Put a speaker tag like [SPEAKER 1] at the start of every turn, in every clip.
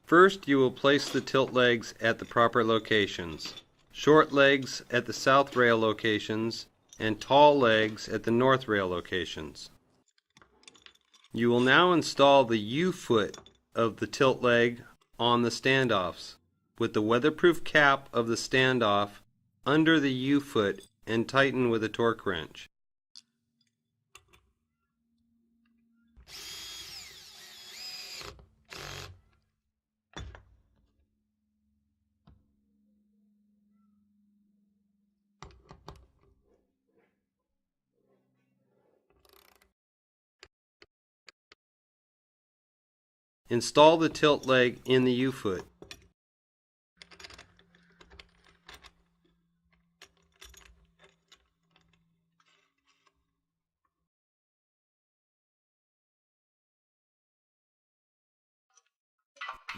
[SPEAKER 1] First, you will place the tilt legs at the proper locations. Short legs at the south rail locations and tall legs at the north rail locations. You will now install the U-foot of the tilt leg on the standoffs with the weatherproof cap of the standoff under the U-foot and tighten with a torque wrench. Install the tilt leg in the U-foot.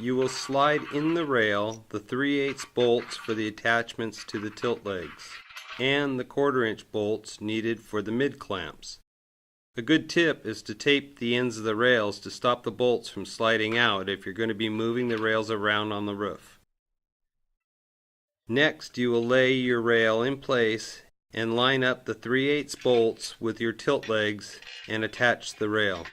[SPEAKER 1] You will slide in the rail the 3/8 bolts for the attachments to the tilt legs and the 1/4 inch bolts needed for the mid clamps. A good tip is to tape the ends of the rails to stop the bolts from sliding out if you're going to be moving the rails around on the roof. Next, you will lay your rail in place and line up the 3/8 bolts with your tilt legs and attach the rail.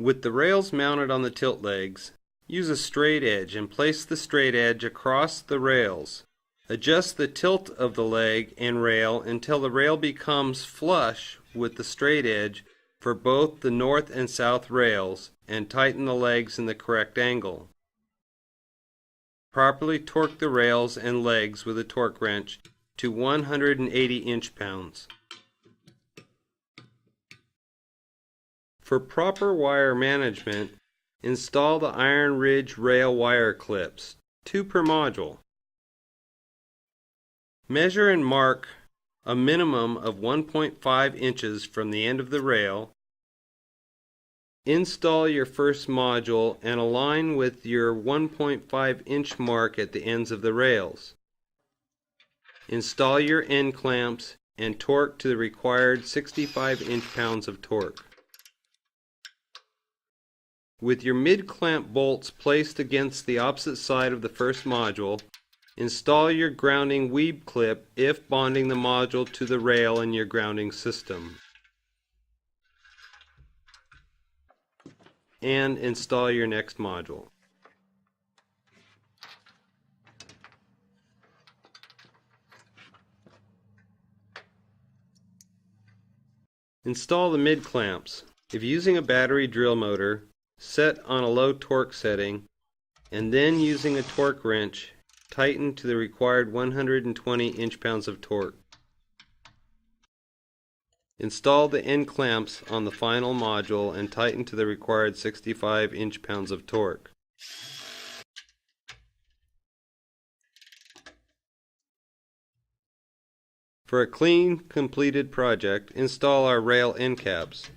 [SPEAKER 1] With the rails mounted on the tilt legs, use a straight edge and place the straight edge across the rails. Adjust the tilt of the leg and rail until the rail becomes flush with the straight edge for both the north and south rails, and tighten the legs in the correct angle. Properly torque the rails and legs with a torque wrench to 180 inch-pounds. For proper wire management, install the Iron Ridge rail wire clips, 2 per module. Measure and mark a minimum of 1.5 inches from the end of the rail. Install your first module and align with your 1.5 inch mark at the ends of the rails. Install your end clamps and torque to the required 65 inch-pounds of torque. With your mid-clamp bolts placed against the opposite side of the first module, install your grounding weeb clip if bonding the module to the rail in your grounding system. And install your next module. Install the mid clamps. If using a battery drill motor, set on a low torque setting, and then using a torque wrench, tighten to the required 120 inch-pounds of torque. Install the end clamps on the final module and tighten to the required 65 inch-pounds of torque. For a clean, completed project, install our rail end caps.